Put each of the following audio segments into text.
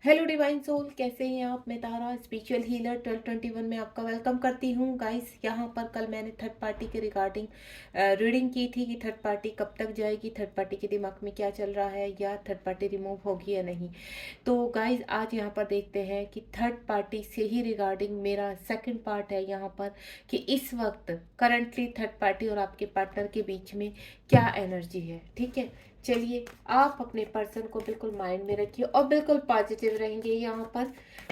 Hello divine soul, कैसे हैं आप? मैं तारा स्पिरिचुअल हीलर 1221 में आपका वेलकम करती हूँ। गाइस, यहाँ पर कल मैंने थर्ड पार्टी के रिगार्डिंग रीडिंग की थी कि थर्ड पार्टी कब तक जाएगी, थर्ड पार्टी के दिमाग में क्या चल रहा है, या थर्ड पार्टी रिमूव होगी या नहीं। तो गाइस, आज यहाँ पर देखते हैं कि थर्ड पार्टी से ही रिगार्डिंग मेरा सेकंड पार्ट है यहाँ पर, कि इस वक्त करंटली थर्ड पार्टी और आपके पार्टनर के बीच में क्या एनर्जी है। ठीक है, चलिए, आप अपने पर्सन को बिल्कुल माइंड में रखिए और बिल्कुल पॉजिटिव रहेंगे यहाँ पर,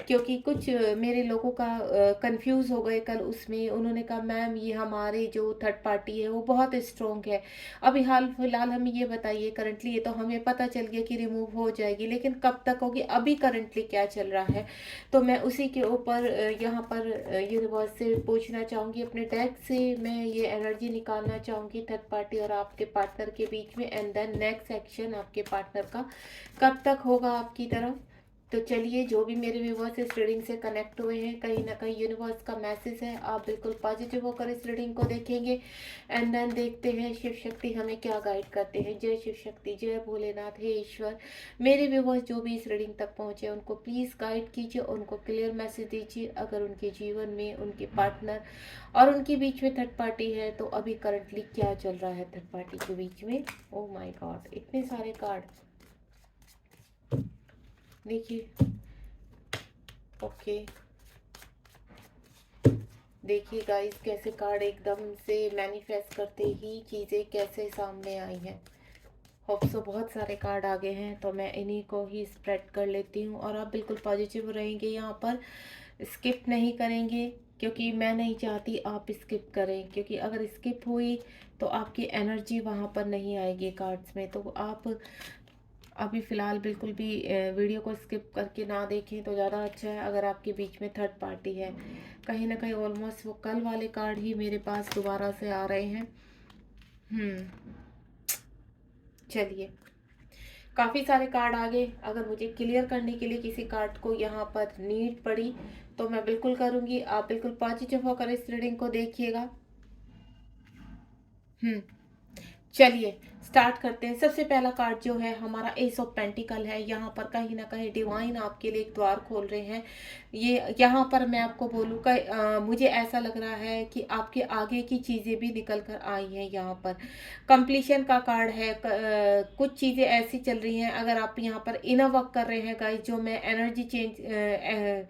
क्योंकि कुछ मेरे लोगों का कंफ्यूज हो गए कल उसमें। उन्होंने कहा मैम, ये हमारे जो थर्ड पार्टी है वो बहुत स्ट्रोंग है। अभी हाल फिलहाल हमें ये बताइए, करंटली ये तो हमें पता चल गया कि रिमूव हो जाएगी, लेकिन कब तक होगी, अभी करंटली क्या चल रहा है। तो मैं उसी के ऊपर यहाँ पर यूनिवर्स से पूछना चाहूँगी, अपने डेक से मैं ये एनर्जी निकालना चाहूँगी थर्ड पार्टी और आपके पार्टनर के बीच में, एंड देन नेक्स्ट एक्शन आपके पार्टनर का कब तक होगा आपकी तरफ। तो चलिए, जो भी मेरे व्यूवर्स इस रीडिंग से कनेक्ट हुए हैं, कहीं ना कहीं यूनिवर्स का मैसेज है, आप बिल्कुल पॉजिटिव होकर इस रीडिंग को देखेंगे। एंड देन देखते हैं शिव शक्ति हमें क्या गाइड करते हैं। जय शिव शक्ति, जय भोलेनाथ, हे ईश्वर। मेरे व्यूवर्स जो भी इस रीडिंग तक पहुंचे उनको प्लीज़ गाइड कीजिए, उनको क्लियर मैसेज दीजिए। अगर उनके जीवन में उनके पार्टनर और उनके बीच में थर्ड पार्टी है, तो अभी करंटली क्या चल रहा है थर्ड पार्टी के बीच में। ओ माय गॉड, इतने सारे कार्ड, देखिए। ओके, देखिए गाइस, कैसे कार्ड एकदम से मैनिफेस्ट करते ही चीज़ें कैसे सामने आई हैं। होप सो बहुत सारे कार्ड आ गए हैं, तो मैं इन्हीं को ही स्प्रेड कर लेती हूँ और आप बिल्कुल पॉजिटिव रहेंगे यहाँ पर, स्किप नहीं करेंगे, क्योंकि मैं नहीं चाहती आप स्किप करें, क्योंकि अगर स्किप हुई तो आपकी एनर्जी वहाँ पर नहीं आएगी कार्ड्स में। तो आप अभी फ़िलहाल बिल्कुल भी वीडियो को स्किप करके ना देखें तो ज़्यादा अच्छा है। अगर आपके बीच में थर्ड पार्टी है, कहीं ना कहीं ऑलमोस्ट वो कल वाले कार्ड ही मेरे पास दोबारा से आ रहे हैं। चलिए, काफ़ी सारे कार्ड आ गए। अगर मुझे क्लियर करने के लिए किसी कार्ड को यहाँ पर नीड पड़ी तो मैं बिल्कुल करूँगी। आप बिल्कुल पॉजिटिव होकर इस रीडिंग को देखिएगा। हम्म चलिए, स्टार्ट करते हैं। सबसे पहला कार्ड जो है हमारा एस ऑफ पेंटिकल है। यहाँ पर कहीं ना कहीं डिवाइन आपके लिए एक द्वार खोल रहे हैं। ये यहाँ पर मैं आपको बोलूँ कि मुझे ऐसा लग रहा है कि आपके आगे की चीज़ें भी निकल कर आई हैं। यहाँ पर कंप्लीशन का कार्ड है। कुछ चीज़ें ऐसी चल रही हैं, अगर आप यहाँ पर इनर वर्क कर रहे हैं गाइस, जो मैं एनर्जी चेंज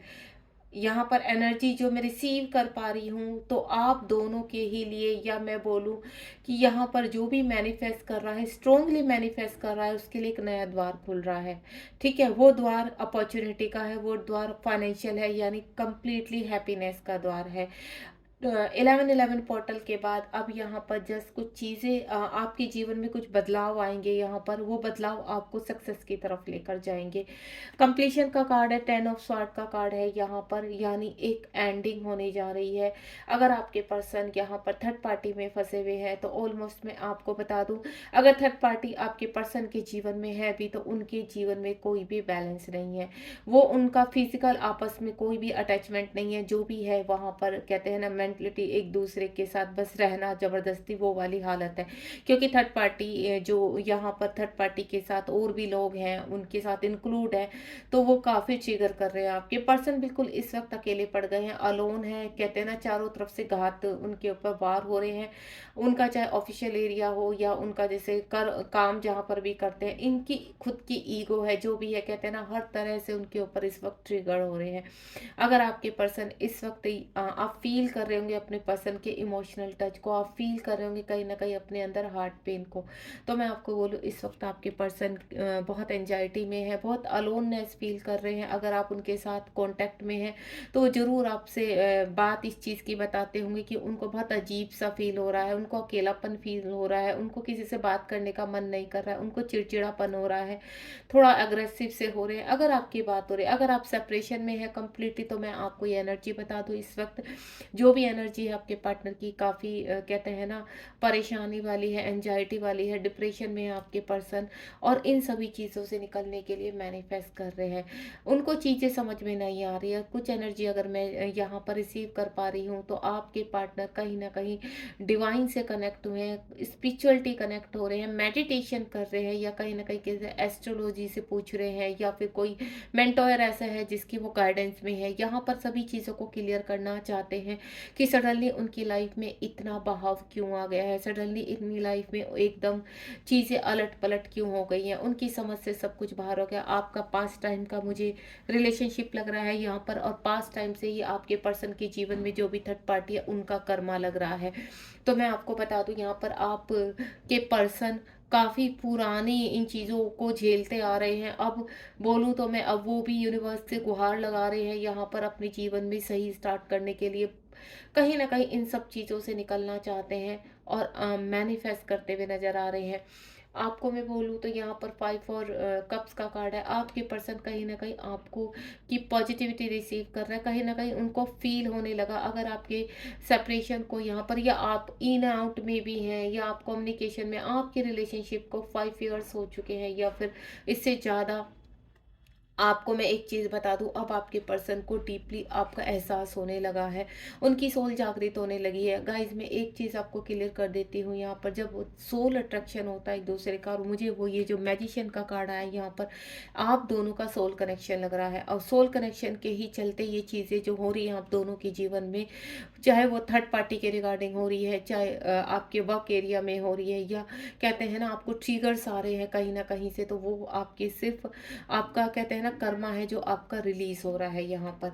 यहाँ पर एनर्जी जो मैं रिसीव कर पा रही हूँ, तो आप दोनों के ही लिए, या मैं बोलूँ कि यहाँ पर जो भी मैनिफेस्ट कर रहा है, स्ट्रोंगली मैनिफेस्ट कर रहा है, उसके लिए एक नया द्वार खुल रहा है। ठीक है, वो द्वार अपॉर्चुनिटी का है, वो द्वार फाइनेंशियल है, यानी कंप्लीटली हैप्पीनेस का द्वार है। 11/11 पोर्टल के बाद अब यहाँ पर जस्ट कुछ चीज़ें आपके जीवन में कुछ बदलाव आएंगे। यहाँ पर वो बदलाव आपको सक्सेस की तरफ लेकर जाएंगे। कंप्लीशन का कार्ड है, 10 ऑफ स्वॉर्ड का कार्ड है यहाँ पर, यानी एक एंडिंग होने जा रही है। अगर आपके पर्सन यहाँ पर थर्ड पार्टी में फंसे हुए हैं, तो ऑलमोस्ट मैं आपको बता दूं, अगर थर्ड पार्टी आपके पर्सन के जीवन में है भी, तो उनके जीवन में कोई भी बैलेंस नहीं है। वो उनका फिजिकल आपस में कोई भी अटैचमेंट नहीं है। जो भी है वहाँ पर कहते हैं ना, मेंटलिटी, एक दूसरे के साथ बस रहना जबरदस्ती, वो वाली हालत है। क्योंकि थर्ड पार्टी जो यहाँ पर थर्ड पार्टी के साथ और भी लोग हैं, उनके साथ इंक्लूड है, तो वो काफ़ी ट्रिगर कर रहे हैं। आपके पर्सन बिल्कुल इस वक्त अकेले पड़ गए हैं, अलोन है। कहते हैं ना, चारों तरफ से घात उनके ऊपर वार हो रहे हैं। उनका चाहे ऑफिशियल एरिया हो या उनका जैसे कर काम जहाँ पर भी करते हैं, इनकी खुद की ईगो है, जो भी है, कहते हैं ना, हर तरह से उनके ऊपर इस वक्त ट्रिगर हो रहे हैं। अगर आपके पर्सन इस वक्त आप फील कर रहे होंगे अपने पर्सन के इमोशनल टच को, आप फील कर रहे होंगे कहीं ना कहीं अपने अंदर हार्ट पेन को, तो मैं आपको बोलूँ, इस वक्त आपके पर्सन बहुत एंजाइटी में है, बहुत अलोननेस फील कर रहे हैं। अगर आप उनके साथ कांटेक्ट में हैं, तो ज़रूर आपसे बात इस चीज़ की बताते होंगे कि उनको बहुत अजीब सा फील हो रहा है, उनको अकेलापन फील हो रहा है, उनको किसी से बात करने का मन नहीं कर रहा है, उनको चिड़चिड़ापन हो रहा है, थोड़ा अग्रेसिव से हो रहे हैं। अगर आपकी बात हो रही है, अगर आप सेपरेशन में है कम्प्लीटली, तो मैं आपको ये एनर्जी बता दूँ, इस वक्त जो भी एनर्जी है आपके पार्टनर की काफ़ी कहते हैं ना परेशानी वाली है, एंजाइटी वाली है, डिप्रेशन में है आपके पर्सन, और इन सभी चीज़ों से निकलने के लिए मैनिफेस्ट कर रहे हैं। उनको चीज़ें समझ में नहीं आ रही है। कुछ एनर्जी अगर मैं यहाँ पर रिसीव कर पा रही हूँ, तो आपके पार्टनर कहीं न कहीं डिवाइन से कनेक्ट हुए हैं, स्पिरिचुअलिटी कनेक्ट हो रहे हैं, मेडिटेशन कर रहे हैं, या कहीं न कहीं किसी एस्ट्रोलॉजी से पूछ रहे हैं, या फिर कोई मेंटोर ऐसा है जिसकी वो गाइडेंस में है। यहाँ पर सभी चीज़ों को क्लियर करना चाहते हैं कि सडनली उनकी लाइफ में इतना बहाव क्यों आ गया है, सडनली इतनी लाइफ में एकदम चीज़ें अलट पलट क्यों हो गई हैं, उनकी समझ से सब कुछ बाहर हो गया। आपका पास्ट टाइम का मुझे रिलेशनशिप लग रहा है यहाँ पर, और पास्ट टाइम से ही आपके पर्सन के जीवन में जो भी थर्ड पार्टी है उनका कर्मा लग रहा है। तो मैं आपको बता दूं, यहाँ पर आप के पर्सन काफ़ी पुरानी इन चीज़ों को झेलते आ रहे हैं। अब बोलूँ तो मैं, अब वो भी यूनिवर्स से गुहार लगा रहे हैं यहाँ पर अपने जीवन में सही स्टार्ट करने के लिए। कहीं न कहीं इन सब चीज़ों से निकलना चाहते हैं, और मैनिफेस्ट करते हुए नज़र आ रहे हैं। आपको मैं बोलूँ तो यहाँ पर 5 और कप्स का कार्ड है। आपके पर्सन कहीं न कहीं आपको की पॉजिटिविटी रिसीव कर रहा है। कहीं न कहीं उनको फ़ील होने लगा, अगर आपके सेपरेशन को यहाँ पर, या आप इन आउट में भी हैं, या आप कम्युनिकेशन में, आपके रिलेशनशिप को 5 ईयर्स हो चुके हैं या फिर इससे ज़्यादा। आपको मैं एक चीज़ बता दूँ, अब आपके पर्सन को डीपली आपका एहसास होने लगा है, उनकी सोल जागृत होने लगी है। गाइज़, मैं एक चीज़ आपको क्लियर कर देती हूँ यहाँ पर, जब वो सोल अट्रैक्शन होता है एक दूसरे का, और मुझे वो ये जो मैजिशियन का कार्ड आया है यहाँ पर, आप दोनों का सोल कनेक्शन लग रहा है, और सोल कनेक्शन के ही चलते ये चीज़ें जो हो रही हैं आप दोनों के जीवन में, चाहे वो थर्ड पार्टी के रिगार्डिंग हो रही है, चाहे आपके वर्क एरिया में हो रही है, या कहते हैं ना आपको ट्रिगर्स आ रहे हैं कहीं ना कहीं से, तो वो आपके सिर्फ आपका कहते हैं ना कर्मा है जो आपका रिलीज हो रहा है यहाँ पर।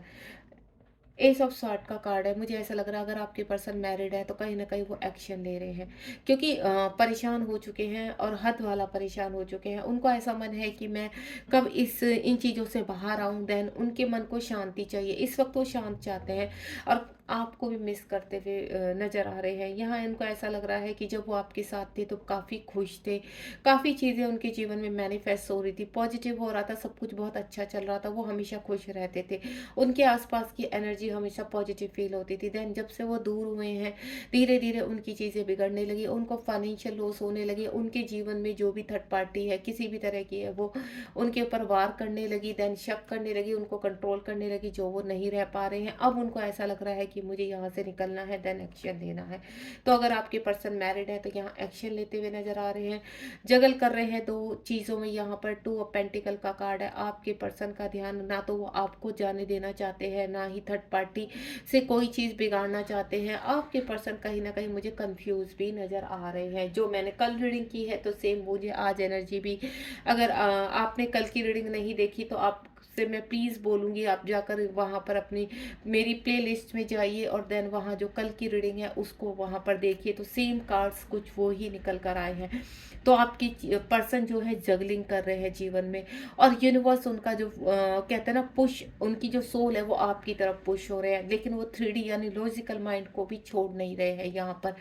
एस ऑफ सॉर्ट का कार्ड है। मुझे ऐसा लग रहा है अगर आपके पर्सन मैरिड है तो कहीं ना कहीं वो एक्शन ले रहे हैं, क्योंकि परेशान हो चुके हैं, और हद वाला परेशान हो चुके हैं। उनको ऐसा मन है कि मैं कब इस इन चीज़ों से बाहर आऊं। देन उनके मन को शांति चाहिए, इस वक्त वो शांत चाहते हैं, और आपको भी मिस करते हुए नजर आ रहे हैं। यहाँ इनको ऐसा लग रहा है कि जब वो आपके साथ थे तो काफ़ी खुश थे, काफ़ी चीज़ें उनके जीवन में मैनिफेस्ट हो रही थी, पॉजिटिव हो रहा था, सब कुछ बहुत अच्छा चल रहा था, वो हमेशा खुश रहते थे, उनके आसपास की एनर्जी हमेशा पॉजिटिव फील होती थी। देन जब से वो दूर हुए हैं, धीरे धीरे उनकी चीज़ें बिगड़ने लगी, उनको फाइनेंशियल लॉस होने लगे, उनके जीवन में जो भी थर्ड पार्टी है किसी भी तरह की है वो उनके ऊपर वार करने लगी, देन शक करने लगी, उनको कंट्रोल करने लगी, जो वो नहीं रह पा रहे हैं। अब उनको ऐसा लग रहा है कि मुझे यहाँ से निकलना है, देन एक्शन लेना है। तो अगर आपके पर्सन मैरिड है तो यहाँ एक्शन लेते हुए नजर आ रहे हैं, जगल कर रहे हैं दो चीज़ों में। यहाँ पर 2 ऑफ पेंटिकल का कार्ड है। आपके पर्सन का ध्यान ना तो वो आपको जाने देना चाहते हैं, ना ही थर्ड पार्टी से कोई चीज़ बिगाड़ना चाहते हैं। आपके पर्सन कहीं ना कहीं मुझे कंफ्यूज भी नज़र आ रहे हैं। जो मैंने कल रीडिंग की है तो सेम मुझे आज एनर्जी भी, अगर आपने कल की रीडिंग नहीं देखी तो आप से मैं प्लीज़ बोलूँगी आप जाकर वहाँ पर अपनी मेरी प्लेलिस्ट में जाइए, और देन वहाँ जो कल की रीडिंग है उसको वहाँ पर देखिए, तो सेम कार्ड्स कुछ वो ही निकल कर आए हैं। तो आपकी पर्सन जो है जगलिंग कर रहे हैं जीवन में, और यूनिवर्स उनका जो कहते हैं ना पुश, उनकी जो सोल है वो आपकी तरफ पुश हो रहे हैं, लेकिन वो 3D यानी लॉजिकल माइंड को भी छोड़ नहीं रहे हैं। यहाँ पर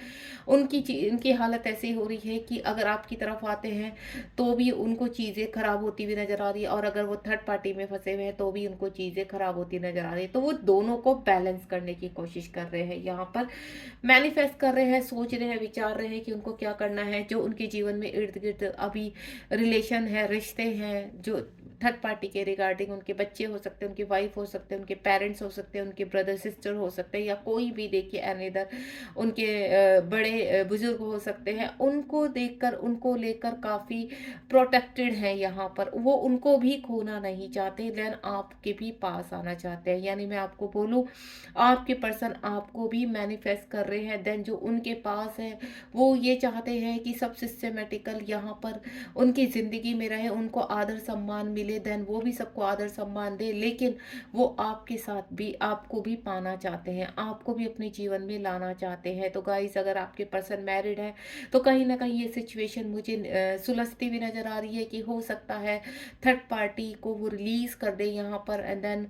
उनकी हालत ऐसी हो रही है कि अगर आपकी तरफ आते हैं तो भी उनको चीज़ें खराब होती हुई नजर आ रही है, और अगर वो थर्ड पार्टी में फंसे हुए हैं तो भी उनको चीज़ें खराब होती नजर आ रही है। तो वो दोनों को बैलेंस करने की कोशिश कर रहे हैं, यहाँ पर मैनिफेस्ट कर रहे हैं, सोच रहे हैं, विचार रहे हैं कि उनको क्या करना है। जो उनके जीवन में इर्द गिर्द अभी रिलेशन है, रिश्ते हैं जो थर्ड पार्टी के रिगार्डिंग, उनके बच्चे हो सकते हैं, उनकी वाइफ हो सकते हैं, उनके पेरेंट्स हो सकते हैं, उनके ब्रदर सिस्टर हो सकते हैं, या कोई भी देखिए अनदर उनके बड़े बुजुर्ग हो सकते हैं, उनको देखकर उनको लेकर काफ़ी प्रोटेक्टेड हैं यहाँ पर। वो उनको भी खोना नहीं चाहते, देन आपके भी पास आना चाहते हैं। यानी मैं आपको बोलूँ, आपके पर्सन आपको भी मैनिफेस्ट कर रहे हैं, देन जो उनके पास है वो ये चाहते हैं कि सब सिस्टमेटिकल यहाँ पर उनकी ज़िंदगी में रहे, उनको आदर सम्मान मिले, देन वो भी सबको आदर सम्मान दे, लेकिन वो आपके साथ भी आपको भी पाना चाहते हैं, आपको भी अपने जीवन में लाना चाहते हैं। तो गाइस, अगर आपके पर्सन मैरिड है तो कहीं ना कहीं ये सिचुएशन मुझे सुलझती हुई नज़र आ रही है कि हो सकता है थर्ड पार्टी को वो रिलीज़ कर दें यहाँ पर, एंड देन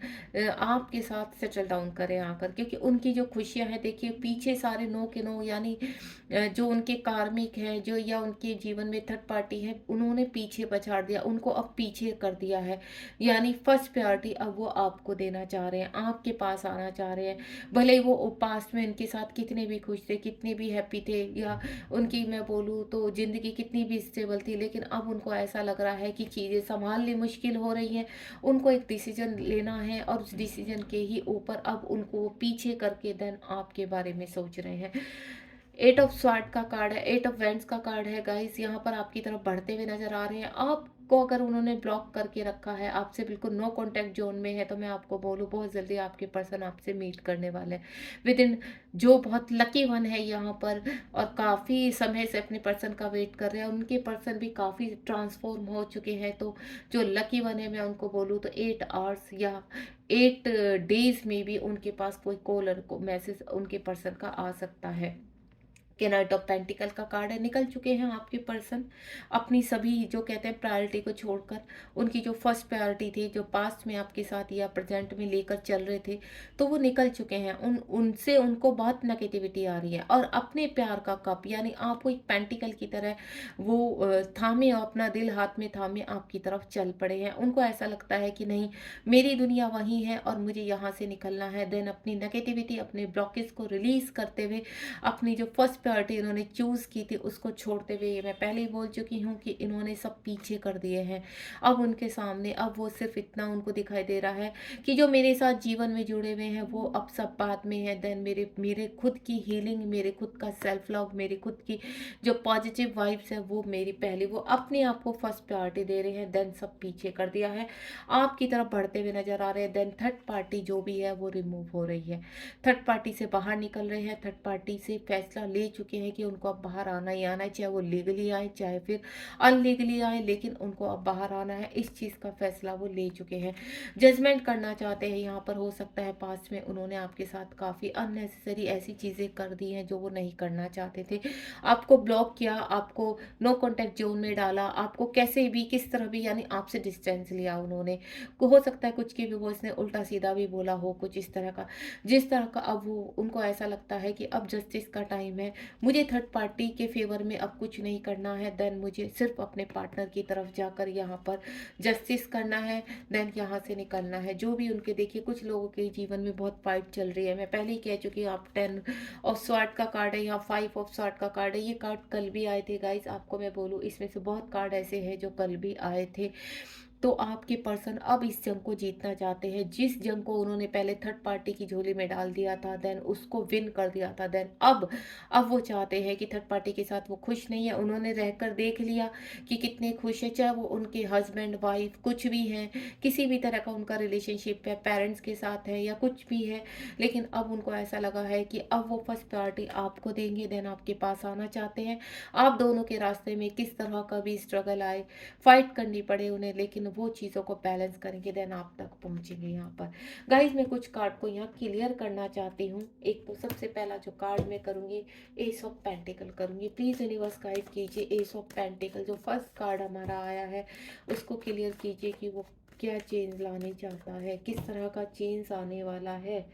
आपके साथ सेटल डाउन करें आकर, क्योंकि उनकी जो खुशियाँ हैं देखिए पीछे सारे नो के नो, यानी जो उनके कार्मिक हैं जो, या उनके जीवन में थर्ड पार्टी है, उन्होंने पीछे पछाड़ दिया, उनको अब पीछे कर दिया है। यानी फर्स्ट प्रायोरिटी अब वो आपको देना चाह रहे हैं, आपके पास आना चाह रहे हैं। भले ही वो पास्ट में इनके साथ कितने भी खुश थे, कितने भी हैप्पी थे, या उनकी मैं बोलूँ तो ज़िंदगी कितनी भी स्टेबल थी, लेकिन अब उनको ऐसा लग रहा है कि चीज़ें संभालनी मुश्किल हो रही हैं। उनको एक डिसीजन लेना है, और उस डिसीजन के ही ऊपर अब उनको वो पीछे करके देन आपके बारे में सोच रहे हैं। एट ऑफ स्वार्ड का कार्ड है, एट ऑफ वेंट्स का कार्ड है गाइस, यहाँ पर आपकी तरफ बढ़ते हुए नजर आ रहे हैं। आपको अगर उन्होंने ब्लॉक करके रखा है, आपसे बिल्कुल नो कांटेक्ट जोन में है, तो मैं आपको बोलूँ बहुत जल्दी आपके पर्सन आपसे मीट करने वाले हैं विद इन, जो बहुत लकी वन है यहाँ पर, और काफ़ी समय से अपने पर्सन का वेट कर रहे हैं। उनके पर्सन भी काफ़ी ट्रांसफॉर्म हो चुके हैं, तो जो लकी वन है मैं उनको बोलूँ तो 8 आवर्स या 8 डेज में भी उनके पास कोई कॉल और मैसेज उनके पर्सन का आ सकता है। के नाइट ऑफ पेंटिकल का कार्ड है, निकल चुके हैं आपके पर्सन अपनी सभी जो कहते हैं प्रायोरिटी को छोड़कर, उनकी जो फर्स्ट प्रायोरिटी थी, जो पास्ट में आपके साथ या प्रेजेंट में लेकर चल रहे थे, तो वो निकल चुके हैं। उनसे उनको बहुत नेगेटिविटी आ रही है, और अपने प्यार का कप, यानी आपको एक पेंटिकल की तरह वो थामे, अपना दिल हाथ में थामे आपकी तरफ चल पड़े हैं। उनको ऐसा लगता है कि नहीं, मेरी दुनिया वही है और मुझे यहाँ से निकलना है। देन अपनी नेगेटिविटी, अपने ब्लॉकेज को रिलीज करते हुए, अपनी जो फर्स्ट प्रायोरिटी इन्होंने चूज़ की थी उसको छोड़ते हुए, ये मैं पहले ही बोल चुकी हूँ कि इन्होंने सब पीछे कर दिए हैं। अब उनके सामने अब वो सिर्फ इतना उनको दिखाई दे रहा है कि जो मेरे साथ जीवन में जुड़े हुए हैं वो अब सब बात में है। देन मेरे मेरे खुद की हीलिंग, मेरे खुद का सेल्फ लव, मेरी खुद की जो पॉजिटिव वाइब्स है वो मेरी पहले, वो अपने आप को फर्स्ट प्रायोरिटी दे रहे हैं। देन सब पीछे कर दिया है, आपकी तरफ बढ़ते हुए नजर आ रहे हैं। देन थर्ड पार्टी जो भी है वो रिमूव हो रही है, थर्ड पार्टी से बाहर निकल रहे हैं। थर्ड पार्टी से फैसला ले चुके हैं कि उनको अब बाहर आना ही आना है, चाहे वो लीगली आए चाहे फिर अनलीगली आए, लेकिन उनको अब बाहर आना है। इस चीज़ का फैसला वो ले चुके हैं, जजमेंट करना चाहते हैं। यहाँ पर हो सकता है पास्ट में उन्होंने आपके साथ काफ़ी अननेसेसरी ऐसी चीज़ें कर दी हैं जो वो नहीं करना चाहते थे। आपको ब्लॉक किया, आपको नो कॉन्टेक्ट जोन में डाला, आपको कैसे भी किस तरह भी, यानी आपसे डिस्टेंस लिया उन्होंने। हो सकता है कुछ की भी वॉइस ने उल्टा सीधा भी बोला हो, कुछ इस तरह का, जिस तरह का। अब वो उनको ऐसा लगता है कि अब जस्टिस का टाइम है, मुझे थर्ड पार्टी के फेवर में अब कुछ नहीं करना है। देन मुझे सिर्फ अपने पार्टनर की तरफ जाकर यहाँ पर जस्टिस करना है, देन यहाँ से निकलना है। जो भी उनके देखिए कुछ लोगों के जीवन में बहुत फाइट चल रही है, मैं पहले ही कह चुकी हूँ। आप 10 ऑफ स्वार्ड का कार्ड है, यहाँ 5 ऑफ स्वार्ड का कार्ड है। ये कार्ड कल भी आए थे गाइस, आपको मैं बोलूँ इसमें से बहुत कार्ड ऐसे हैं जो कल भी आए थे। तो आपके पर्सन अब इस जंग को जीतना चाहते हैं, जिस जंग को उन्होंने पहले थर्ड पार्टी की झोली में डाल दिया था, देन उसको विन कर दिया था। देन अब वो चाहते हैं कि थर्ड पार्टी के साथ वो खुश नहीं है। उन्होंने रहकर देख लिया कि कितने खुश है, चाहे वो उनके हस्बैंड वाइफ कुछ भी हैं, किसी भी तरह का उनका रिलेशनशिप है, पेरेंट्स के साथ है या कुछ भी है, लेकिन अब उनको ऐसा लगा है कि अब वो फर्स्ट प्रायोरिटी आपको देंगे। देन आपके पास आना चाहते हैं। आप दोनों के रास्ते में किस तरह का भी स्ट्रगल आए, फाइट करनी पड़े उन्हें, लेकिन वो चीज़ों को बैलेंस करेंगे, देन आप तक पहुंचेंगे। यहाँ पर गाइज मैं कुछ कार्ड को यहाँ क्लियर करना चाहती हूँ। एक तो सबसे पहला जो कार्ड मैं करूँगी, एस ऑफ पेंटिकल करूँगी। प्लीज़ यूनिवर्स गाइड कीजिए, एस ऑफ पेंटिकल जो फर्स्ट कार्ड हमारा आया है उसको क्लियर कीजिए कि वो क्या चेंज लाने चाहता है, किस तरह का चेंज आने वाला है।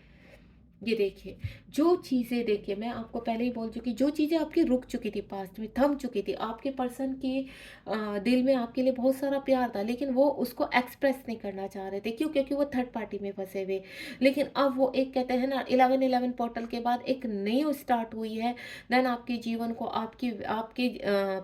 ये देखिए, जो चीज़ें, देखिए मैं आपको पहले ही बोल चुकी, जो चीज़ें आपकी रुक चुकी थी, पास्ट में थम चुकी थी, आपके पर्सन के दिल में आपके लिए बहुत सारा प्यार था, लेकिन वो उसको एक्सप्रेस नहीं करना चाह रहे थे। क्यों? क्योंकि वो थर्ड पार्टी में फंसे हुए। लेकिन अब वो एक कहते हैं ना 11/11 पोर्टल के बाद एक नई स्टार्ट हुई है। देन आपके जीवन को, आपकी आपके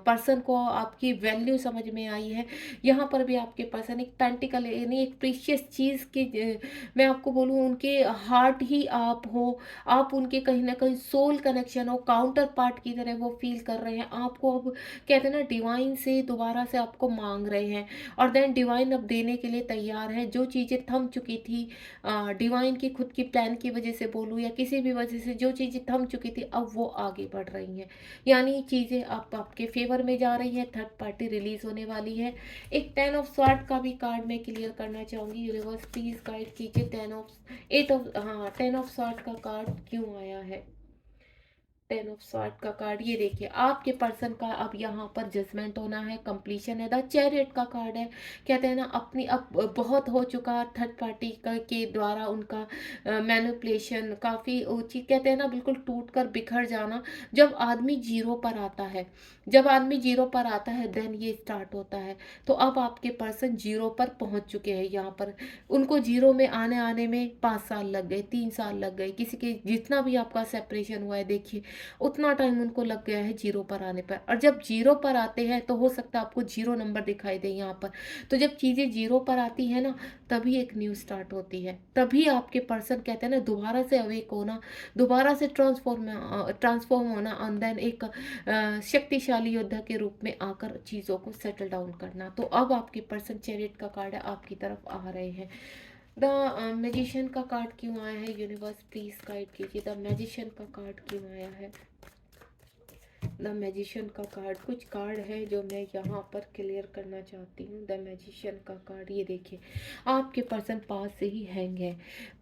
पर्सन को आपकी वैल्यू समझ में आई है। यहाँ पर भी आपके पर्सन एक पेंटिकल यानी एक प्रीशियस चीज़ की, मैं आपको बोलूँ उनके हार्ट ही आप हो, आप उनके कहीं ना कहीं सोल कनेक्शन हो, काउंटर पार्ट की तरह वो फील कर रहे हैं आपको। अब कहते हैं ना डिवाइन से दोबारा से आपको मांग रहे हैं, और देन डिवाइन अब देने के लिए तैयार है। जो चीज़ें थम चुकी थी, डिवाइन की खुद की प्लान की वजह से बोलूँ या किसी भी वजह से जो चीज़ें थम चुकी थी अब वो आगे बढ़ रही हैं, यानी चीज़ें आप आपके फेवर में जा रही है। थर्ड पार्टी रिलीज होने वाली है। एक 10 ऑफ स्वार्ड का भी कार्ड मैं क्लियर करना चाहूँगी। यूनिवर्स प्लीज गाइड कीजिए, 10 ऑफ 8 ऑफ हाँ 10 ऑफ स्वार्ड का कार्ड क्यों आया है। 10 ऑफ स्वॉर्ड का कार्ड, ये देखिए आपके पर्सन का अब यहाँ पर जजमेंट होना है, कंप्लीशन है। द चैरियट का कार्ड है, कहते हैं ना अपनी अब बहुत हो चुका थर्ड पार्टी का के द्वारा उनका मैनिपुलेशन काफ़ी ऊंची, कहते हैं ना बिल्कुल टूट कर बिखर जाना। जब आदमी जीरो पर आता है, जब आदमी जीरो पर आता है देन ये स्टार्ट होता है। तो अब आपके पर्सन जीरो पर पहुंच चुके हैं यहाँ पर। उनको जीरो में आने आने में 5 साल लग गए, 3 साल लग गए, किसी के जितना भी आपका सेपरेशन हुआ है देखिए उतना टाइम उनको लग गया है जीरो पर आने पर। और जब जीरो पर आते हैं तो हो सकता है आपको जीरो नंबर दिखाई दे यहाँ पर। तो जब चीज़ें जीरो पर आती है ना तभी एक न्यू स्टार्ट होती है, तभी आपके पर्सन कहते हैं ना दोबारा से अवेक होना, दोबारा से ट्रांसफॉर्म होना, एंड देन एक शक्तिशाली योद्धा के रूप में आकर चीज़ों को सेटल डाउन करना। तो अब आपके पर्सन चैरियट का कार्ड है, आपकी तरफ आ रहे हैं। द मैजिशियन का कार्ड क्यों आया है? यूनिवर्स प्लीज गाइड कीजिए, द मैजिशियन का कार्ड क्यों आया है? द मैजिशियन का कार्ड, कुछ कार्ड है जो मैं यहाँ पर क्लियर करना चाहती हूँ। द मैजिशियन का कार्ड, ये देखिए आपके पर्सन पास से ही हैंग है,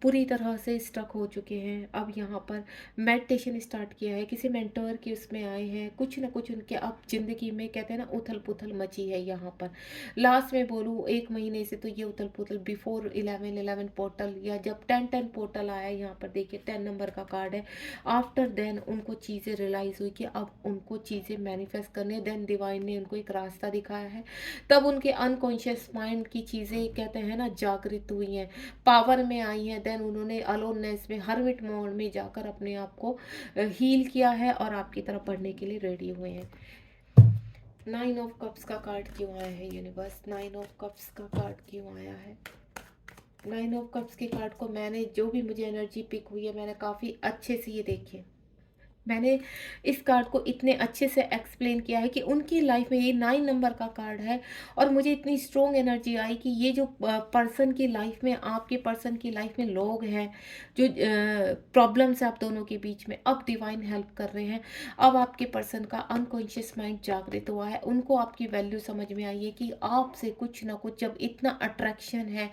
पूरी तरह से स्टक हो चुके हैं। अब यहाँ पर मेडिटेशन स्टार्ट किया है, किसी मेंटोर के उसमें आए हैं, कुछ ना कुछ उनके अब जिंदगी में कहते हैं ना उथल पुथल मची है यहाँ पर। लास्ट में बोलूँ 1 महीने से तो ये उथल पुथल, बिफोर 11 पोर्टल या जब 10 पोर्टल आया यहाँ पर देखिए 10 नंबर का कार्ड है। आफ्टर देन उनको चीज़ें रियलाइज़ हुई कि अब उनको चीज़ें मैनिफेस्ट करने, देन डिवाइन ने उनको एक रास्ता दिखाया है। तब उनके अनकॉन्शियस माइंड की चीज़ें कहते हैं ना जागृत हुई हैं, पावर में आई हैं। देन उन्होंने अलोननेस में हर्मिट मोड में जाकर अपने आप को हील किया है और आपकी तरफ बढ़ने के लिए रेडी हुए हैं। 9 ऑफ कप्स का कार्ड क्यों आया है यूनिवर्स? 9 ऑफ कप्स का कार्ड क्यों आया है? 9 ऑफ कप्स के कार्ड को मैंने जो भी मुझे एनर्जी पिक हुई है मैंने काफ़ी अच्छे से ये देखी, मैंने इस कार्ड को इतने अच्छे से एक्सप्लेन किया है कि उनकी लाइफ में ये 9 नंबर का कार्ड है। और मुझे इतनी स्ट्रोंग एनर्जी आई कि ये जो पर्सन की लाइफ में, आपके पर्सन की लाइफ में लोग हैं जो प्रॉब्लम्स है आप दोनों के बीच में, अब डिवाइन हेल्प कर रहे हैं। अब आपके पर्सन का अनकॉन्शियस माइंड जागृत हुआ है, उनको आपकी वैल्यू समझ में आई है कि आपसे कुछ ना कुछ जब इतना अट्रैक्शन है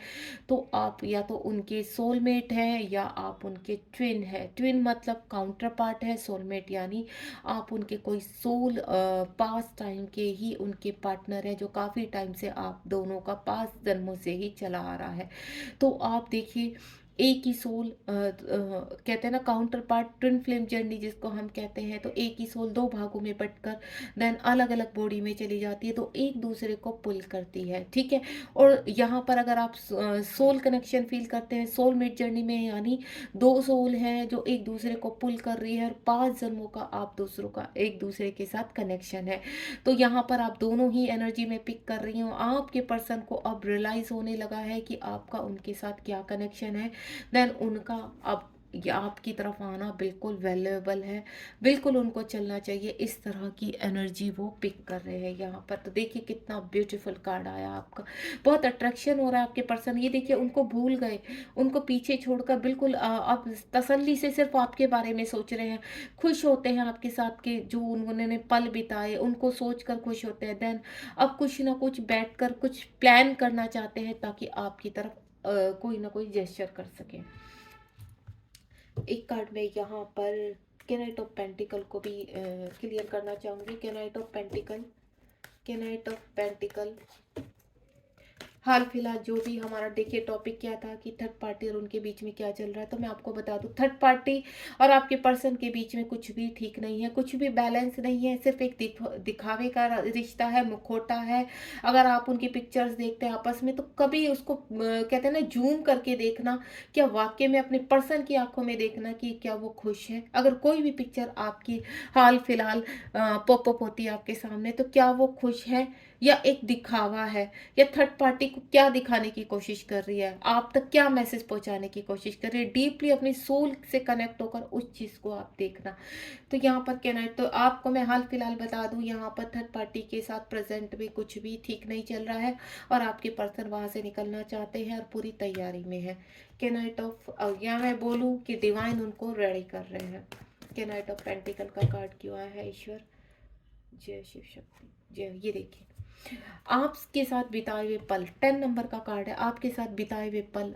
तो आप या तो उनके सोलमेट हैं या आप उनके ट्विन है। ट्विन मतलब काउंटर पार्ट है, सोलमेट यानी आप उनके कोई सोल पास्ट टाइम के ही उनके पार्टनर है जो काफ़ी टाइम से आप दोनों का पास्ट जन्मों से ही चला आ रहा है। तो आप देखिए एक ही सोल कहते हैं ना counter part, twin flame journey जिसको हम कहते हैं। तो एक ही सोल दो भागों में बंटकर देन अलग अलग बॉडी में चली जाती है, तो एक दूसरे को पुल करती है, ठीक है। और यहाँ पर अगर आप सोल कनेक्शन फील करते हैं सोलमेट जर्नी में, यानी दो सोल हैं जो एक दूसरे को पुल कर रही है और 5 जन्मों का आप दूसरों का एक दूसरे के साथ कनेक्शन है। तो यहाँ पर आप दोनों ही एनर्जी में पिक कर रही हो। आपके पर्सन को अब रियलाइज होने लगा है कि आपका उनके साथ क्या कनेक्शन है, देन उनका अब ये आपकी तरफ आना बिल्कुल वैल्यूएबल है, बिल्कुल उनको चलना चाहिए। इस तरह की एनर्जी वो पिक कर रहे हैं यहाँ पर। तो देखिए कितना ब्यूटीफुल कार्ड आया आपका, बहुत अट्रैक्शन हो रहा है आपके पर्सन। ये देखिए उनको भूल गए, उनको पीछे छोड़कर बिल्कुल अब तसल्ली से सिर्फ आपके बारे में सोच रहे हैं, खुश होते हैं आपके साथ के जो उन्होंने पल बिताए उनको सोच कर खुश होते हैं। देन अब कुछ ना कुछ बैठ कर कुछ प्लान करना चाहते हैं ताकि आपकी तरफ कोई ना कोई जेस्चर कर सके। एक कार्ड में यहाँ पर केनाइट ऑफ पेंटिकल को भी क्लियर करना चाहूँगी। केनाइट ऑफ पेंटिकल, केनाइट ऑफ पेंटिकल, हाल फिलहाल जो भी हमारा देखिए टॉपिक क्या था कि थर्ड पार्टी और उनके बीच में क्या चल रहा है, तो मैं आपको बता दूं थर्ड पार्टी और आपके पर्सन के बीच में कुछ भी ठीक नहीं है, कुछ भी बैलेंस नहीं है, सिर्फ एक दिखावे का रिश्ता है, मुखौटा है। अगर आप उनकी पिक्चर्स देखते हैं आपस में तो कभी उसको कहते हैं ना जूम करके देखना, क्या वाकई में अपने पर्सन की आंखों में देखना कि क्या वो खुश है। अगर कोई भी पिक्चर आपकी हाल फिलहाल पॉपअप होती है आपके सामने तो क्या वो खुश है या एक दिखावा है, या थर्ड पार्टी को क्या दिखाने की कोशिश कर रही है, आप तक क्या मैसेज पहुंचाने की कोशिश कर रही है। डीपली अपनी सोल से कनेक्ट होकर उस चीज़ को आप देखना। तो यहाँ पर कहना है, तो आपको मैं हाल फिलहाल बता दूं यहाँ पर थर्ड पार्टी के साथ प्रेजेंट में कुछ भी ठीक नहीं चल रहा है और आपके पर्सन वहाँ से निकलना चाहते हैं और पूरी तैयारी में है। के नाइट ऑफ, या मैं बोलूँ कि डिवाइन उनको रेडी कर रहे हैं। के नाइट ऑफ पेंटिकल का कार्ड क्यों आया है? ईश्वर जय शिव शक्ति जय। ये देखिए आपके साथ बिताए हुए पल, 10 नंबर का कार्ड है, आपके साथ बिताए हुए पल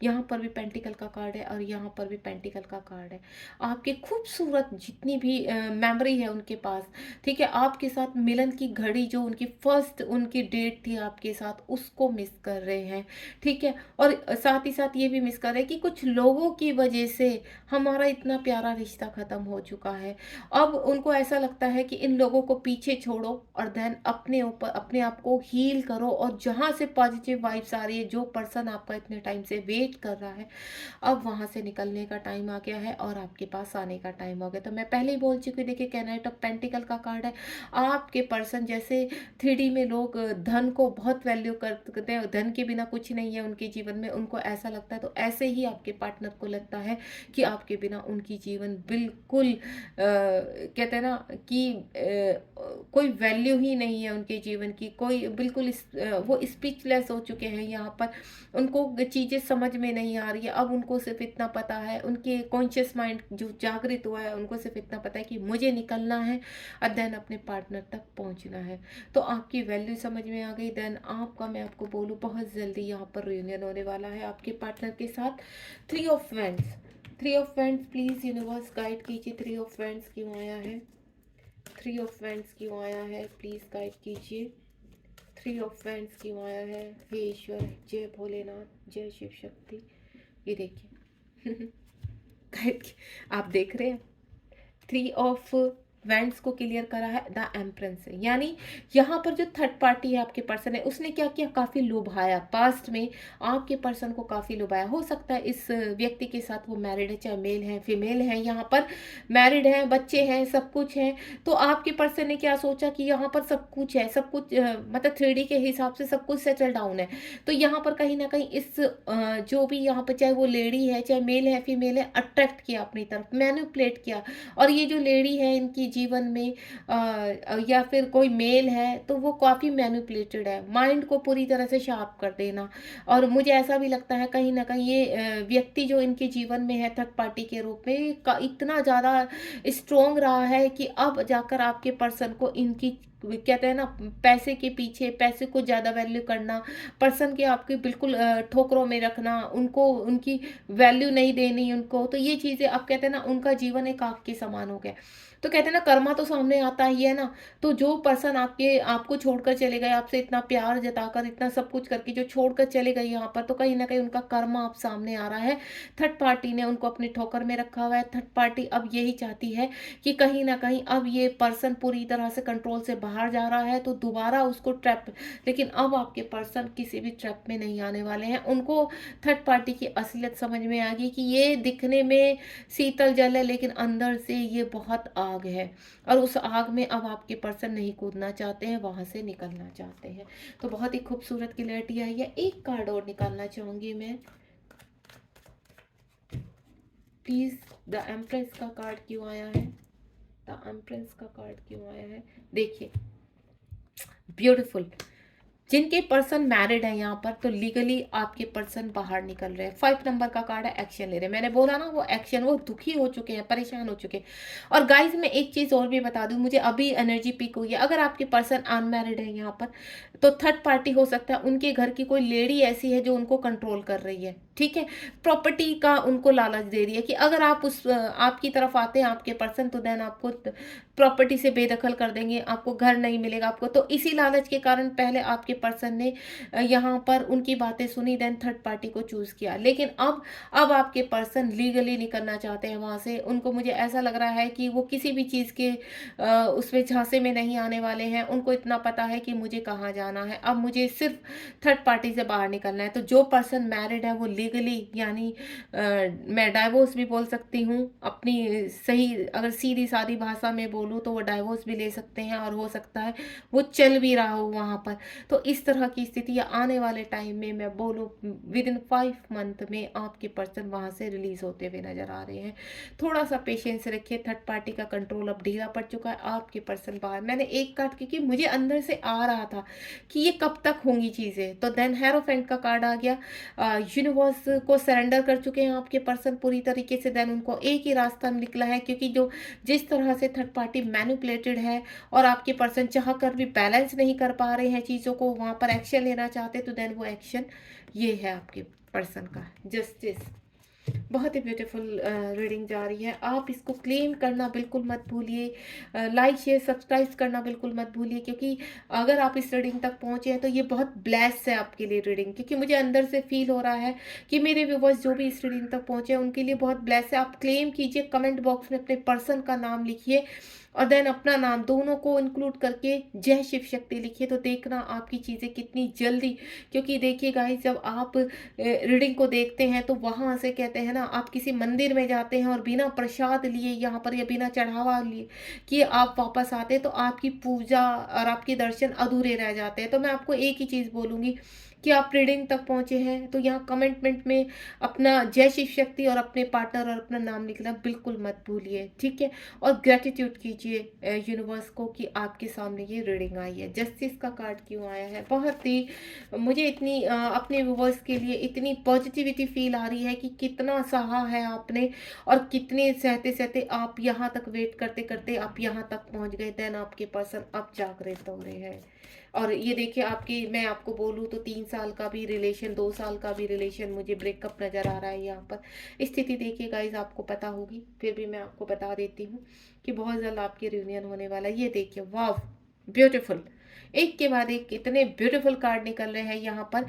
यहाँ पर भी पेंटिकल का कार्ड है और यहाँ पर भी पेंटिकल का कार्ड है। आपके खूबसूरत जितनी भी मेमोरी है उनके पास, ठीक है, आपके साथ मिलन की घड़ी जो उनकी फर्स्ट उनकी डेट थी आपके साथ, उसको मिस कर रहे हैं, ठीक है। और साथ ही साथ ये भी मिस कर रहे हैं कि कुछ लोगों की वजह से हमारा इतना प्यारा रिश्ता खत्म हो चुका है। अब उनको ऐसा लगता है कि इन लोगों को पीछे छोड़ो और देन अपने ऊपर अपने आप को हील करो, और जहाँ से पॉजिटिव वाइब्स आ रही है, जो पर्सन आपका इतने टाइम से वेट कर रहा है, अब वहाँ से निकलने का टाइम आ गया है और आपके पास आने का टाइम हो गया। तो मैं पहले ही बोल चुकी हूँ, देखिए कैनाइट ऑफ पेंटिकल का कार्ड है। आपके पर्सन जैसे 3D में लोग धन को बहुत वैल्यू करते हैं, धन के बिना कुछ नहीं है उनके जीवन में, उनको ऐसा लगता है, तो ऐसे ही आपके पार्टनर को लगता है कि आपके बिना उनकी जीवन बिल्कुल कहते हैं ना कि कोई वैल्यू ही नहीं है उनके जीवन की, कोई बिल्कुल वो स्पीचलेस हो चुके हैं यहाँ पर। उनको चीज़ें समझ में नहीं आ रही है। अब उनको सिर्फ इतना पता है, उनके कॉन्शियस माइंड जो जागृत हुआ है, उनको सिर्फ इतना पता है कि मुझे निकलना है और देन अपने पार्टनर तक पहुँचना है। तो आपकी वैल्यू समझ में आ गई, देन आपका मैं आपको बोलूँ बहुत जल्दी यहाँ पर रियूनियन होने वाला है आपके पार्टनर के साथ। 3 of vends, 3 of vends please universe guide कीजिए। 3 ऑफ वेंड्स क्यों आया है? 3 ऑफ वेंड्स क्यों आया है? प्लीज़ गाइड कीजिए। 3 ऑफ वेंड्स क्यों आया है? हे ईश्वर, जय भोलेनाथ, जय शिव शक्ति। ये देखिए गाइड आप देख रहे हैं 3 ऑफ वेंट्स को क्लियर करा है द एम्प्रेस से, यानी यहाँ पर जो थर्ड पार्टी है आपके पर्सन है, उसने क्या किया, काफ़ी लुभाया, पास्ट में आपके पर्सन को काफ़ी लुभाया। हो सकता है इस व्यक्ति के साथ वो मैरिड है, चाहे मेल है फीमेल है, यहाँ पर मैरिड है, बच्चे हैं, सब कुछ है। तो आपके पर्सन ने क्या सोचा कि यहाँ पर सब कुछ है, सब कुछ मतलब 3D के हिसाब से सब कुछ सेटल डाउन है। तो यहाँ पर कहीं ना कहीं इस जो भी यहाँ पर चाहे वो लेडी है, चाहे मेल है फीमेल है, अट्रैक्ट किया अपनी तरफ, मैनिपुलेट किया। और ये जो लेडी है इनकी जीवन में या फिर कोई मेल है, तो वो काफ़ी मैनिपुलेटेड है, माइंड को पूरी तरह से शार्प कर देना। और मुझे ऐसा भी लगता है कहीं ना कहीं ये व्यक्ति जो इनके जीवन में है थर्ड पार्टी के रूप में, इतना ज़्यादा स्ट्रोंग रहा है कि अब जाकर आपके पर्सन को इनकी कहते हैं ना पैसे के पीछे, पैसे को ज़्यादा वैल्यू करना, पर्सन के आपके बिल्कुल ठोकरों में रखना, उनको उनकी वैल्यू नहीं देनी उनको, तो ये चीज़ें अब कहते हैं ना उनका जीवन एक आग के समान हो गया। तो कहते हैं ना कर्मा तो सामने आता ही है ना। तो जो पर्सन आपको छोड़कर चले गए, आपसे इतना प्यार जताकर इतना सब कुछ करके जो छोड़कर चले गए यहाँ पर, तो कहीं ना कहीं उनका कर्मा अब सामने आ रहा है। थर्ड पार्टी ने उनको अपनी ठोकर में रखा हुआ है। थर्ड पार्टी अब यही चाहती है कि कहीं ना कहीं अब ये पर्सन पूरी तरह से कंट्रोल से बाहर जा रहा है, तो दोबारा उसको ट्रैप, लेकिन अब आपके पर्सन किसी भी ट्रैप में नहीं आने वाले हैं। उनको थर्ड पार्टी की असलियत समझ में आ गई कि ये दिखने में शीतल जल है, लेकिन अंदर से ये बहुत आग है, और उस आग में अब आपके पर्सन नहीं कूदना चाहते हैं, वहां से निकलना चाहते हैं। तो बहुत ही खूबसूरत क्लैरिटी आई है। एक कार्ड और निकालना चाहूंगी मैं, प्लीज। द एम्प्रेस का कार्ड क्यों आया है? द एम्प्रेस का कार्ड क्यों आया है? देखिए ब्यूटीफुल, जिनके पर्सन मैरिड है यहाँ पर, तो लीगली आपके पर्सन बाहर निकल रहे हैं। 5 नंबर का कार्ड है, एक्शन ले रहे हैं। मैंने बोला ना वो एक्शन, वो दुखी हो चुके हैं, परेशान हो चुके हैं। और गाइज मैं एक चीज़ और भी बता दूं, मुझे अभी एनर्जी पिक हुई है। अगर आपके पर्सन अनमैरिड है यहाँ पर, तो थर्ड पार्टी हो सकता है उनके घर की कोई लेडी ऐसी है जो उनको कंट्रोल कर रही है, ठीक है, प्रॉपर्टी का उनको लालच दे रही है कि अगर आप आपकी तरफ आते हैं आपके पर्सन, तो देन आपको प्रॉपर्टी से बेदखल कर देंगे, आपको घर नहीं मिलेगा आपको। तो इसी लालच के कारण पहले आपके पर्सन ने यहाँ पर उनकी बातें सुनी, देन थर्ड पार्टी को चूज किया। लेकिन अब आपके पर्सन लीगली निकलना चाहते हैं वहां से। उनको मुझे ऐसा लग रहा है कि वो किसी भी चीज के उसमें झांसे में नहीं आने वाले हैं। उनको इतना पता है कि मुझे कहाँ जाना है, अब मुझे सिर्फ थर्ड पार्टी से बाहर निकलना है। तो जो पर्सन मैरिड है वो लीगली, यानी मैं डाइवोर्स भी बोल सकती हूँ अपनी सही, अगर सीधी सादी भाषा में बोलूँ तो वो डाइवोर्स भी ले सकते हैं, और हो सकता है वो चल भी रहा हो वहाँ पर। तो इस तरह की स्थिति आने वाले टाइम में मैं बोलूँ विद इन 5 मंथ में आपके पर्सन वहाँ से रिलीज होते हुए नजर आ रहे हैं। थोड़ा सा पेशेंस रखिए, थर्ड पार्टी का कंट्रोल अब ढीला पड़ चुका है, आपके पर्सन बाहर। मैंने एक कार्ड, क्योंकि मुझे अंदर से आ रहा था कि ये कब तक होंगी चीज़ें, तो देन हेरोफेंट का कार्ड आ गया। यूनिवर्स को सरेंडर कर चुके हैं आपके पर्सन पूरी तरीके से। देन उनको एक ही रास्ता निकला है, क्योंकि जो जिस तरह से थर्ड पार्टी मैनिपुलेटेड है और आपके पर्सन चाह कर भी बैलेंस नहीं कर पा रहे हैं चीज़ों को, वहाँ पर एक्शन लेना चाहते, तो देन वो एक्शन ये है आपके पर्सन का जस्टिस। बहुत ही ब्यूटीफुल रीडिंग जा रही है। आप इसको क्लेम करना बिल्कुल मत भूलिए, लाइक शेयर सब्सक्राइब करना बिल्कुल मत भूलिए, क्योंकि अगर आप इस रीडिंग तक पहुंचे हैं तो ये बहुत ब्लेस है आपके लिए रीडिंग, क्योंकि मुझे अंदर से फील हो रहा है कि मेरे व्यूवर्स जो भी इस रीडिंग तक पहुंचे हैं उनके लिए बहुत ब्लेस है। आप क्लेम कीजिए, कमेंट बॉक्स में अपने पर्सन का नाम लिखिए और देन अपना नाम, दोनों को इंक्लूड करके जय शिव शक्ति लिखिए, तो देखना आपकी चीज़ें कितनी जल्दी, क्योंकि देखिए गाइस, जब आप रीडिंग को देखते हैं तो वहां से कहते हैं ना, आप किसी मंदिर में जाते हैं और बिना प्रसाद लिए यहाँ पर या बिना चढ़ावा लिए कि आप वापस आते हैं तो आपकी पूजा और आपके दर्शन अधूरे रह जाते हैं। तो मैं आपको एक ही चीज़ बोलूँगी कि आप रीडिंग तक पहुंचे हैं तो यहाँ कमेंटमेंट में अपना जय शिव शक्ति और अपने पार्टनर और अपना नाम लिखना बिल्कुल मत भूलिए, ठीक है। और ग्रेटिट्यूड कीजिए यूनिवर्स को कि आपके सामने ये रीडिंग आई है। जस्टिस का कार्ड क्यों आया है, बहुत ही मुझे इतनी अपने व्यूवर्स के लिए इतनी पॉजिटिविटी फील आ रही है कि कितना सहा है आपने और कितने सहते सहते आप यहाँ तक वेट करते करते आप यहाँ तक पहुँच गए। देन आपके पर्सन अब जागृत हो रहे हैं। और ये देखिए, आपकी मैं आपको बोलूँ तो 3 साल का भी रिलेशन, 2 साल का भी रिलेशन मुझे ब्रेकअप नज़र आ रहा है यहाँ पर। स्थिति देखिए गाइज, आपको पता होगी, फिर भी मैं आपको बता देती हूँ कि बहुत जल्द आपकी रियूनियन होने वाला है। ये देखिए, वाव, ब्यूटीफुल, एक के बाद एक इतने ब्यूटीफुल कार्ड निकल रहे हैं यहाँ पर।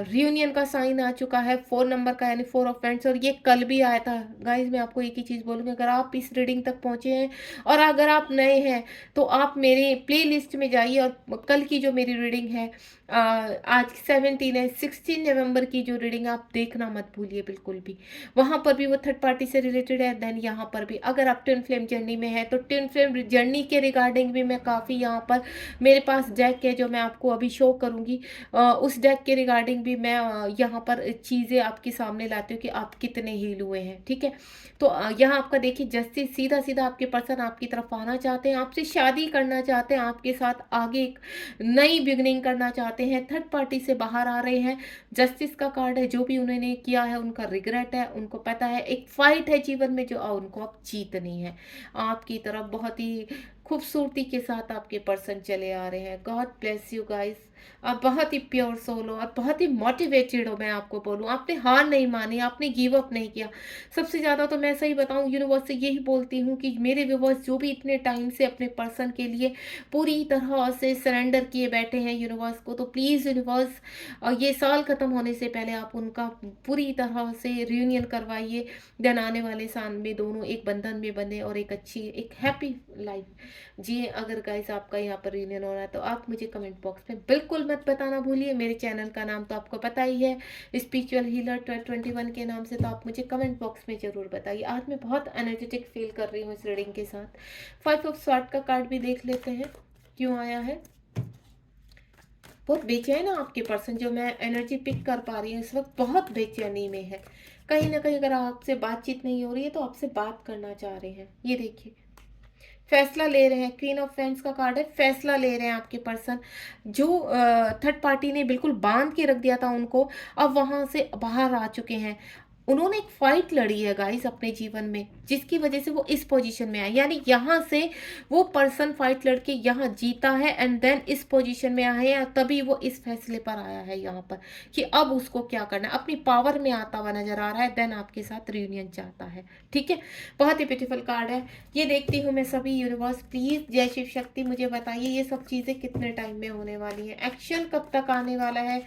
रियूनियन का साइन आ चुका है, 4 नंबर का, यानी 4 ऑफ पेंट्स, और ये कल भी आया था। गाइज मैं आपको एक ही चीज़ बोलूँगी, अगर आप इस रीडिंग तक पहुँचे हैं और अगर आप नए हैं तो आप मेरे प्ले लिस्ट में जाइए और कल की जो मेरी रीडिंग है, आज 17 है, 16 नवंबर की जो रीडिंग आप देखना मत भूलिए बिल्कुल भी। वहाँ पर भी वो थर्ड पार्टी से रिलेटेड है। देन यहाँ पर भी अगर आप ट्विन फ्लेम जर्नी में है तो ट्विन फ्लेम जर्नी के रिगार्डिंग भी मैं काफ़ी यहाँ पर, मेरे पास डेक है जो मैं आपको अभी शो करूँगी, उस डेक के रिगार्डिंग भी मैं यहाँ पर चीज़ें आपके सामने लाती हूँ कि आप कितने हील हुए हैं, ठीक है। तो यहाँ आपका देखिए, जस्टिस, सीधा सीधा आपके पर्सन आपकी तरफ आना चाहते हैं, आपसे शादी करना चाहते हैं, आपके साथ आगे एक नई बिगनिंग करना चाहते हैं, थर्ड पार्टी से बाहर आ रहे हैं। जस्टिस का कार्ड है, जो भी उन्होंने किया है उनका रिग्रेट है, उनको पता है एक फाइट है जीवन में जो उनको अब जीतनी है। आपकी तरफ बहुत ही खूबसूरती के साथ आपके पर्सन चले आ रहे हैं। God bless you guys. आप बहुत ही प्योर सोल हो, आप बहुत ही मोटिवेटेड हो। मैं आपको बोलूँ, आपने हार नहीं मानी, आपने गिव अप नहीं किया। सबसे ज़्यादा तो मैं सही बताऊँ, यूनिवर्स से यही बोलती हूँ कि मेरे व्यूवर्स जो भी इतने टाइम से अपने पर्सन के लिए पूरी तरह से सरेंडर किए बैठे हैं यूनिवर्स को, तो प्लीज़ यूनिवर्स, ये साल ख़त्म होने से पहले आप उनका पूरी तरह से रियूनियन करवाइए। देन आने वाले साल में दोनों एक बंधन में बंधे और एक अच्छी, एक हैप्पी लाइफ जी। अगर गाइस आपका यहाँ पर रियूनियन हो रहा है तो आप मुझे कमेंट बॉक्स में बिल्कुल मत बताना भूलिए। मेरे चैनल का नाम तो आपको पता ही है, स्पिरिचुअल हीलर 21 के नाम से, तो आप मुझे कमेंट बॉक्स में ज़रूर बताइए। आज मैं बहुत एनर्जेटिक फील कर रही हूँ इस रीडिंग के साथ। 5 ऑफ स्वॉर्ड का कार्ड भी देख लेते हैं क्यों आया है। बहुत बेचैन है आपके पर्सन, जो मैं एनर्जी पिक कर पा रही हूँ इस वक्त, बहुत बेचैनी में है। कहीं ना कहीं अगर आपसे बातचीत नहीं हो रही है तो आपसे बात करना चाह रहे हैं। ये देखिए, फैसला ले रहे हैं, क्वीन ऑफ फैंस का कार्ड है। फैसला ले रहे हैं आपके पर्सन, जो थर्ड पार्टी ने बिल्कुल बांध के रख दिया था उनको, अब वहां से बाहर आ चुके हैं। उन्होंने एक फाइट लड़ी है गाइस अपने जीवन में, जिसकी वजह से वो इस पोजीशन में आए, यानी यहाँ से वो पर्सन फाइट लड़के यहाँ जीता है एंड देन इस पोजीशन में आया है, तभी वो इस फैसले पर आया है यहाँ पर कि अब उसको क्या करना है, अपनी पावर में आता हुआ नजर आ रहा है। देन आपके साथ रियूनियन चाहता है, ठीक है। बहुत ही ब्यूटीफुल कार्ड है। ये देखती हूँ मैं सभी यूनिवर्स, प्लीज जय शिव शक्ति मुझे बताइए ये सब चीजें कितने टाइम में होने वाली है, एक्शन कब तक आने वाला है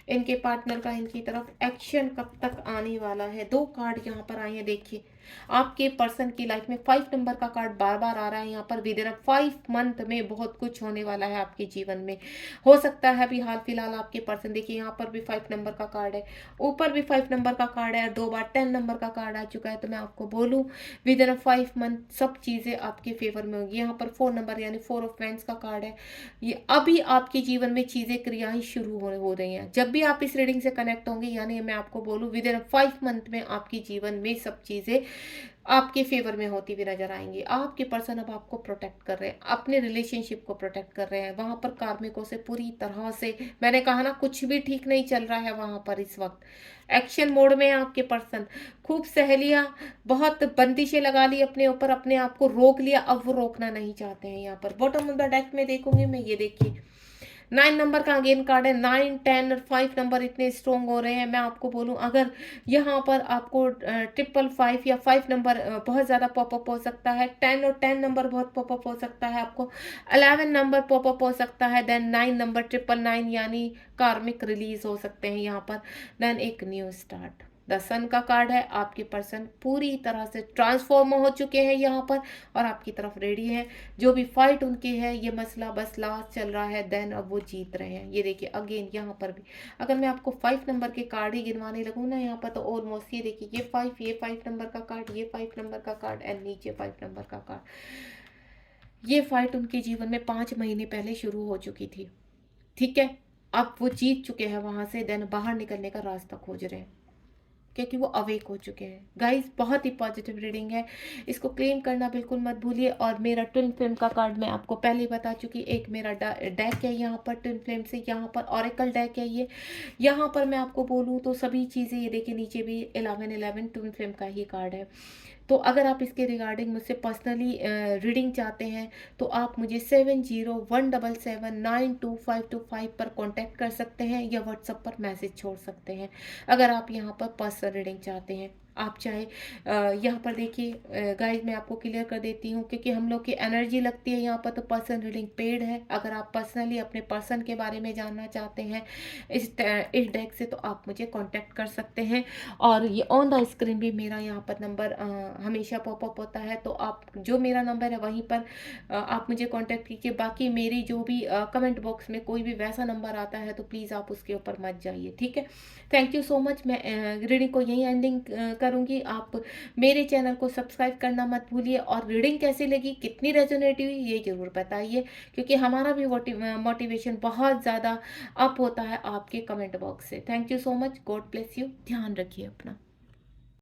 इनके पार्टनर का, इनकी तरफ एक्शन कब तक आने वाला है। 2 कार्ड यहाँ पर आए हैं, देखिए आपके पर्सन की लाइफ में 5 नंबर का कार्ड बार बार आ रहा है यहाँ पर। विद इन 5 मंथ में बहुत कुछ होने वाला है आपके जीवन में। हो सकता है अभी हाल फिलहाल आपके पर्सन, देखिए यहाँ पर भी 5 नंबर का कार्ड है, ऊपर भी 5 नंबर का कार्ड है, 2 बार 10 नंबर का कार्ड आ चुका है। तो मैं आपको बोलूँ विद इन 5 मंथ सब चीज़ें आपके फेवर में होंगी। यहाँ पर 4 नंबर यानी 4 ऑफ वैंड्स का कार्ड है। ये अभी आपके जीवन में चीज़ें क्रियाएं शुरू हो रही हैं। जब भी आप इस रीडिंग से कनेक्ट होंगे, यानी मैं आपको बोलूँ विद इन 5 मंथ में आपके जीवन में सब चीज़ें आपके फेवर में होती हुई नजर आएंगी। आपके पर्सन अब आपको प्रोटेक्ट कर रहे हैं, अपने रिलेशनशिप को प्रोटेक्ट कर रहे हैं। वहां पर कार्मिकों से पूरी तरह से, मैंने कहा ना कुछ भी ठीक नहीं चल रहा है वहां पर, इस वक्त एक्शन मोड में है आपके पर्सन। खूब सहेलियां, बहुत बंदिशें लगा ली अपने ऊपर, अपने आप को रोक लिया, अब वो रोकना नहीं चाहते हैं। यहाँ पर बॉटम ऑफ द डेक में देखूंगी मैं, ये देखिए 9 नंबर का अगेन कार्ड है। 9, 10 और 5 नंबर इतने स्ट्रॉन्ग हो रहे हैं। मैं आपको बोलूं, अगर यहाँ पर आपको 555 या 5 नंबर बहुत ज़्यादा पॉपअप हो सकता है। 10 और 10 नंबर बहुत पॉपअप हो सकता है आपको। 11 नंबर पॉपअप हो सकता है। देन 9 नंबर 999 यानी कार्मिक रिलीज हो सकते हैं यहाँ पर। देन एक न्यू स्टार्ट। द सन का कार्ड है। आपके पर्सन पूरी तरह से ट्रांसफॉर्म हो चुके हैं यहाँ पर और आपकी तरफ रेडी है। जो भी फाइट उनकी है, ये मसला बस लास्ट चल रहा है। देन अब वो जीत रहे हैं। ये देखिए अगेन यहाँ पर भी अगर मैं आपको 5 नंबर के कार्ड ही गिनवाने लगूँ ना यहाँ पर, तो ऑलमोस्ट ये देखिए ये 5 नंबर का कार्ड, ये 5 नंबर का कार्ड एंड नीचे 5 नंबर का कार्ड। ये फाइट उनके जीवन में 5 महीने पहले शुरू हो चुकी थी। ठीक है, अब वो जीत चुके हैं वहां से। देन बाहर निकलने का रास्ता खोज रहे हैं क्योंकि वो अवेक हो चुके हैं। गाइस बहुत ही पॉजिटिव रीडिंग है, इसको क्लेम करना बिल्कुल मत भूलिए। और मेरा ट्विन फ्लेम का कार्ड मैं आपको पहले ही बता चुकी। एक मेरा डेक है यहाँ पर ट्विन फ्लेम से, यहाँ पर ऑरेकल डेक है ये। यहाँ पर मैं आपको बोलूँ तो सभी चीज़ें, ये देखिए नीचे भी 1111 ट्विन फ्लेम का ही कार्ड है। तो अगर आप इसके रिगार्डिंग मुझसे पर्सनली रीडिंग चाहते हैं तो आप मुझे 7017792525 पर कांटेक्ट कर सकते हैं या व्हाट्सएप पर मैसेज छोड़ सकते हैं अगर आप यहाँ पर पर्सनल रीडिंग चाहते हैं। आप चाहे यहाँ पर देखिए गाइस, मैं आपको क्लियर कर देती हूँ क्योंकि हम लोग की एनर्जी लगती है यहाँ पर, तो पर्सन रीडिंग पेड है। अगर आप पर्सनली अपने पर्सन के बारे में जानना चाहते हैं इस डेक से, तो आप मुझे कांटेक्ट कर सकते हैं। और ये ऑन द स्क्रीन भी मेरा यहाँ पर नंबर हमेशा पॉपअप होता है, तो आप जो मेरा नंबर है वहीं पर आप मुझे कांटेक्ट कीजिए। बाकी मेरी जो भी कमेंट बॉक्स में कोई भी वैसा नंबर आता है तो प्लीज़ आप उसके ऊपर मत जाइए, ठीक है। Thank you so much. मैं रीडिंग को यहीं एंडिंग करूँगी। आप मेरे चैनल को सब्सक्राइब करना मत भूलिए। और रीडिंग कैसी लगी, कितनी रेजोनेटिव हुई, ये ज़रूर बताइए क्योंकि हमारा भी मोटिवेशन बहुत ज़्यादा अप होता है आपके कमेंट बॉक्स से। Thank you so much. God bless you. ध्यान रखिए अपना।